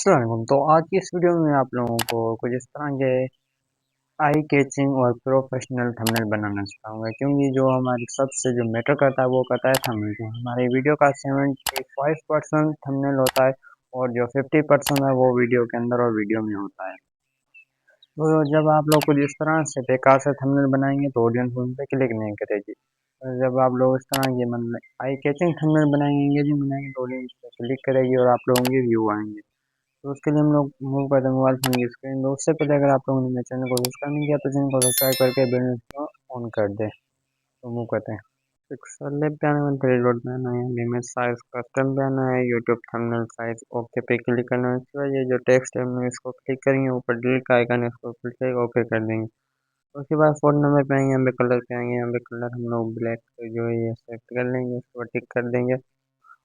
अस्सलामुअलैकुम। तो आज की इस वीडियो में आप लोगों को कुछ इस तरह के आई कैचिंग और प्रोफेशनल थंबनेल बनाना सिखाऊंगा, क्योंकि जो हमारी सबसे जो मैटर करता है वो करता है थंबनेल। जो हमारी वीडियो का 75% थंबनेल होता है और जो 50% है वो वीडियो के अंदर और वीडियो में होता है। तो जब आप लोग कुछ इस तरह से बेकार से थंबनेल बनाएंगे तो ऑडियंस उन पर क्लिक नहीं करेगी। और जब आप लोग इस तरह की मतलब आई कैचिंग थंबनेल बनाएंगे, एंगेजिंग बनाएंगे, तो ऑडियंस पर क्लिक करेगी और आप लोगों के व्यू आएंगे। तो उसके लिए हम लोग मूव करते हैं मोबाइल फोन की स्क्रीन। तो उससे पहले अगर आप लोगों ने मेरे चैनल को सब्सक्राइब नहीं किया तो चैनल को सब्सक्राइब करके बेल को ऑन कर दें। तो मूव करते हैं। पिक्सल लैब पे आना है, थ्री डॉट पे आना है, इमेज साइज कस्टम पे आना है, यूट्यूब थंबनेल साइज ओके पे क्लिक करना है। उसके बाद ये जो टेक्स्ट है हम लोग इसको क्लिक करेंगे, ऊपर डिलीट का आइकन है इसको क्लिक करके ओके कर देंगे। उसके बाद फोन नंबर पे आएंगे, यहाँ पे कलर पे आएंगे, यहाँ पे कलर हम लोग ब्लैक जो है ये सेलेक्ट कर लेंगे, उसके बाद टिक कर देंगे।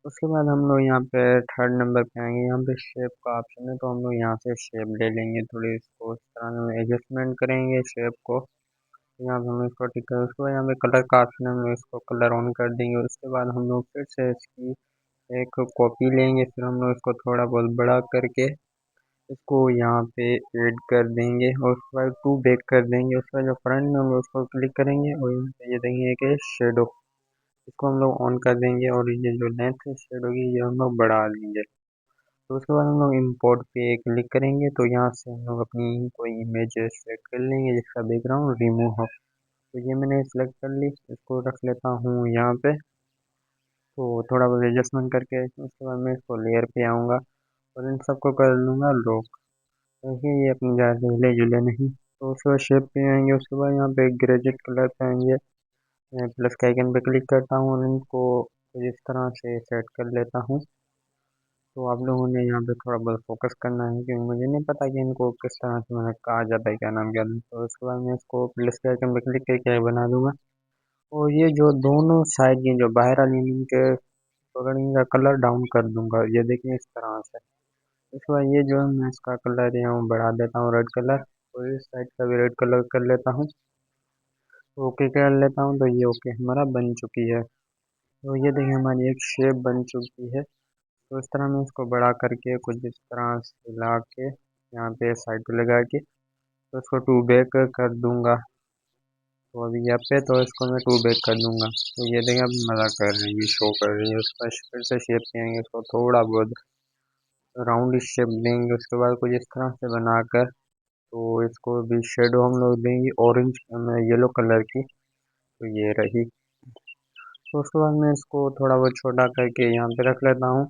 उसके बाद हम लोग यहाँ पे थर्ड नंबर पे आएंगे, यहाँ पे शेप का ऑप्शन है, तो हम लोग यहाँ से शेप ले लेंगे, थोड़ी इसको इस तरह में एडजस्टमेंट करेंगे शेप को। यहाँ पे हम लोग इसको टिक करें। उसके बाद यहाँ पे कलर का ऑप्शन है, हम लोग इसको कलर ऑन कर देंगे। उसके बाद हम लोग फिर से इसकी एक कॉपी लेंगे, फिर हम लोग इसको थोड़ा बहुत बड़ा करके इसको यहाँ पे ऐड कर देंगे और उसके बाद टू बैक कर देंगे। उसके बाद जो फ्रंट में हम लोग उसको क्लिक करेंगे और यहाँ पे ये देंगे कि शेडो, इसको हम लोग ऑन कर देंगे और ये जो लेंथ है शेडो की ये हम लोग बढ़ा देंगे। तो उसके बाद हम लोग इंपोर्ट पे क्लिक करेंगे, तो यहाँ से हम लोग अपनी कोई इमेज सेलेक्ट कर लेंगे जिसका बैकग्राउंड रिमूव हो। तो ये मैंने सेलेक्ट कर ली, इसको रख लेता हूँ यहाँ पे। तो थोड़ा बहुत एडजस्टमेंट करके उसके बाद मैं इसको लेयर पे आऊँगा और इन सबको कर लूँगा लॉक। देखिए ये अपनी जगह से हिले जुले नहीं। तो उसके बाद शेप पे आएंगे, उसके बाद यहाँ पे ग्रेजेट कलर पे आएंगे, प्लस के आइकन पे क्लिक करता हूँ और इनको इस तरह से सेट कर लेता हूँ। तो आप लोगों ने यहाँ पे थोड़ा बहुत फोकस करना है, क्योंकि मुझे नहीं पता कि इनको किस तरह से मैंने कहा जाता है, क्या नाम क्या। तो उसके बाद मैं इसको प्लस के आइकन पे क्लिक करके बना दूंगा। और ये जो दोनों साइड की जो बाहर वाली इनके पकड़ का कलर डाउन कर दूंगा, ये देखिए इस तरह से। उसके बाद ये जो है मैं इसका कलर यहाँ बढ़ा देता हूँ रेड कलर, और इस साइड का भी रेड कलर कर लेता हूँ। ओके कर लेता हूँ, तो ये ओके हमारा बन चुकी है। तो ये देखिए हमारी एक शेप बन चुकी है। तो इस तरह मैं इसको बड़ा करके कुछ इस तरह से ला के यहाँ पे साइड पे लगा के तो इसको टू बैक कर दूंगा। तो अभी यहाँ पे तो इसको मैं टू बैक कर दूंगा। तो ये देखिए अब मज़ा कर रही है, शो कर रही है। उसका फिर से शेप देंगे, इसको थोड़ा बहुत राउंड शेप देंगे। उसके बाद कुछ इस तरह से बनाकर तो इसको भी शेडो हम लोग देंगे ऑरेंज येलो कलर की। तो ये रही। तो उसके बाद मैं इसको थोड़ा बहुत छोटा करके यहाँ पे रख लेता हूँ।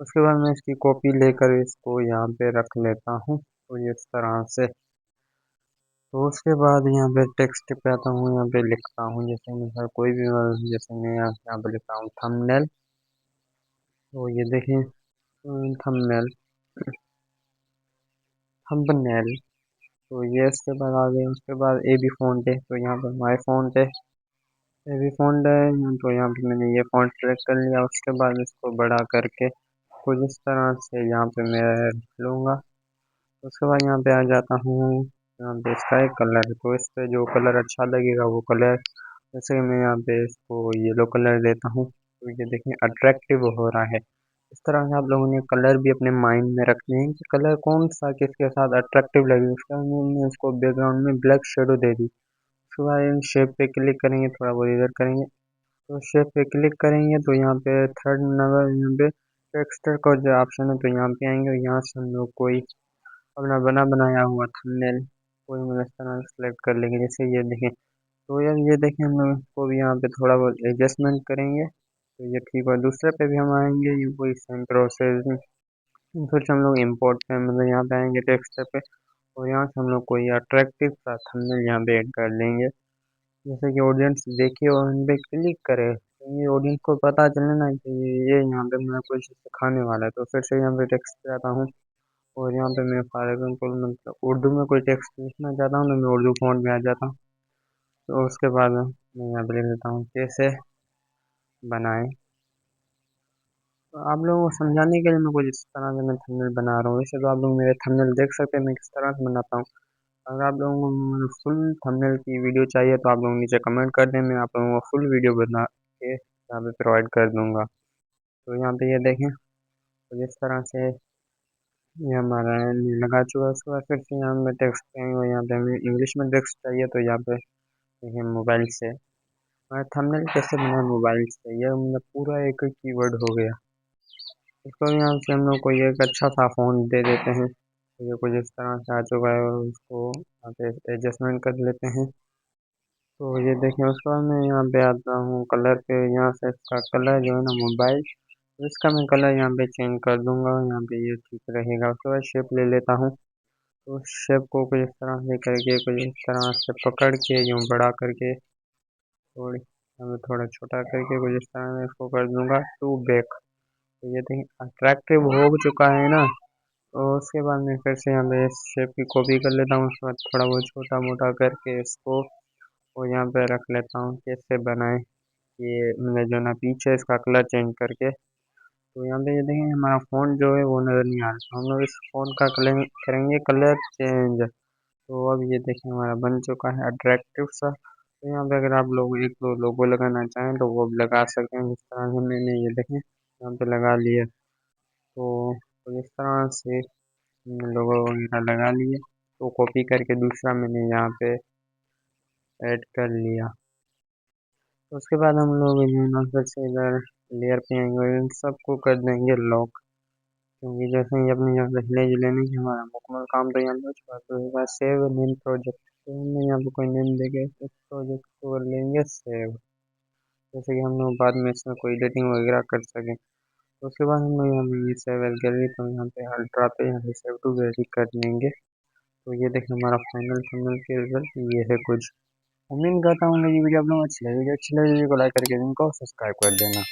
उसके बाद मैं इसकी कॉपी लेकर इसको यहाँ पे रख लेता हूँ, तो ये इस तरह से। तो उसके बाद यहाँ पे टेक्स्ट पे आता हूँ, यहाँ पे लिखता हूँ जैसे मैं कोई भी जैसे मैं यहाँ पे लिखता हूँ थंबनेल। तो ये देखें थंबनेल, थंबनेल। तो ये इसके बाद आ गए। उसके बाद ए बी फॉन्ट है, तो यहाँ पे माई फॉन्ट है, ए बी फॉन्ट है। तो यहाँ पे मैंने ये फॉन्ट सेलेक्ट कर लिया। उसके बाद इसको बड़ा करके कुछ इस तरह से यहाँ पे मैं लूँगा। उसके बाद यहाँ पे आ जाता हूँ, यहाँ पे इसका एक कलर है, तो इस पे जो कलर अच्छा लगेगा वो कलर, जैसे कि मैं यहाँ पे इसको येलो कलर देता हूँ। तो ये देखिए अट्रैक्टिव हो रहा है। इस तरह से आप लोगों ने कलर भी अपने माइंड में रखने हैं कि कलर कौन सा किसके साथ अट्रैक्टिव लगे। उसके बाद मैंने इसको बैकग्राउंड में ब्लैक शेडो दे दी। उसके बाद इन शेप पे क्लिक करेंगे, थोड़ा बहुत इधर करेंगे, तो शेप पे क्लिक करेंगे तो यहाँ पे थर्ड नंबर यहाँ पे टेक्सचर का जो ऑप्शन है, तो यहाँ पे आएंगे और यहाँ से हम लोग कोई अपना बना बनाया हुआ थंबनेल कोई मतलब इस तरह सेलेक्ट कर लेंगे, जैसे ये देखें। तो यार ये देखें हम लोग इसको भी यहाँ पे थोड़ा बहुत एडजस्टमेंट करेंगे, तो ये ठीक है। दूसरे पे भी हम आएंगे, ये कोई सेम प्रोसेस। फिर से हम लोग इम्पोर्ट पे मतलब यहाँ पे आएंगे टेक्स्ट पे, और यहाँ से हम लोग कोई अट्रैक्टिव सा थंबनेल यहाँ पे ऐड कर लेंगे, जैसे कि ऑडियंस देखे और उन पे क्लिक करे। तो ये ऑडियंस को पता चले ना कि ये यहाँ पे मैं कुछ सिखाने वाला है। तो फिर से यहाँ पे टेक्स्ट पे आता हूँ और यहाँ पे मैं फॉर एग्जाम्पल मतलब उर्दू में कोई टेक्स्ट लिखना चाहता हूँ तो मैं उर्दू फॉन्ट में आ जाता हूँ। तो उसके बाद मैं यहाँ पे लिख देता हूँ कैसे बनाएं। तो आप लोगों को समझाने के लिए मैं कुछ इस तरह से मैं थंबनेल बना रहा हूँ। वैसे तो आप लोग मेरे थंबनेल देख सकते हैं मैं किस तरह से बनाता हूँ। अगर आप लोगों को फुल थंबनेल की वीडियो चाहिए तो आप लोग नीचे कमेंट कर दें, मैं आप लोगों को फुल वीडियो बना के यहाँ पे प्रोवाइड कर दूंगा। तो यहाँ पे ये देखें तो इस तरह से ये हमारा लगा चुका है। उसके बाद फिर से यहाँ पे टेक्स्ट पाएंगे, यहाँ पे हमें इंग्लिश में टेक्स्ट चाहिए तो यहाँ पे देखिए मोबाइल से थंबनेल कैसे बनाए मोबाइल से, ये मतलब पूरा एक कीवर्ड हो गया। इसको यहाँ से हम लोग को ये एक अच्छा सा फ़ोन दे देते हैं, तो ये कुछ इस तरह से आ चुका है और उसको यहाँ पे एडजस्टमेंट कर लेते हैं। तो ये देखिए उसके बाद मैं यहाँ पे आता हूँ कलर पे, यहाँ से इसका कलर जो है ना मोबाइल, तो इसका मैं कलर यहाँ पे चेंज कर दूंगा, यहाँ पे ये ठीक रहेगा। उसके बाद शेप ले लेता हूँ, तो शेप को कुछ इस तरह से करके कुछ इस तरह से पकड़ के यूँ बड़ा करके थोड़ी हमें थोड़ा छोटा करके कुछ इस तरह से इसको कर दूंगा टू बैक। तो ये देखिए अट्रैक्टिव हो चुका है ना। तो उसके बाद मैं फिर से यहाँ पे इस शेप की कॉपी कर लेता हूँ, उसके बाद थोड़ा बहुत छोटा मोटा करके इसको और यहाँ पे रख लेता हूँ। कैसे बनाए ये मैंने जो ना पीछे इसका कलर चेंज करके, तो यहाँ पे ये देखेंगे हमारा फ़ॉन्ट जो है वो नज़र नहीं आ रहा, तो हम लोग इस फ़ॉन्ट का कलर करेंगे कलर चेंज। तो अब ये देखिए हमारा बन चुका है अट्रैक्टिव सा। तो यहाँ पे अगर आप लोग एक दो लोगो लगाना चाहें तो वो भी लगा सकते हैं, जिस तरह से मैंने ये देखें यहाँ पे लगा लिए। तो इस तरह से लोगो वगैरह लगा लिए, तो कॉपी करके दूसरा मैंने यहाँ पे ऐड कर लिया। तो उसके बाद हम लोग फिर से इधर लेयर पे आएंगे और इन सबको कर देंगे लॉक, क्योंकि जैसे ही अपने यहाँ पे हिले जिले नहीं हमारा मुकम्मल काम तो यहाँ पे हो चुका है। तो एक बार सेव नेम प्रोजेक्ट, तो हमने यहाँ पे कोई नेम देके इस प्रोजेक्ट को कर लेंगे सेव, जैसे कि हम लोग बाद में इसमें कोई एडिटिंग वगैरह कर सकें। तो उसके बाद हम लोग यहाँ पे ये सेव एज गैलरी, तो यहाँ पे अल्ट्रा पे यहाँ पे सेव टू गैलरी कर लेंगे। तो ये देखिए हमारा फाइनल थंबनेल के रिजल्ट ये है कुछ। उम्मीद करता हूँ ये वीडियो आप लोगों को अच्छी लगी, वीडियो अच्छी लगी वीडियो को लाइक करके इनको सब्सक्राइब कर देना।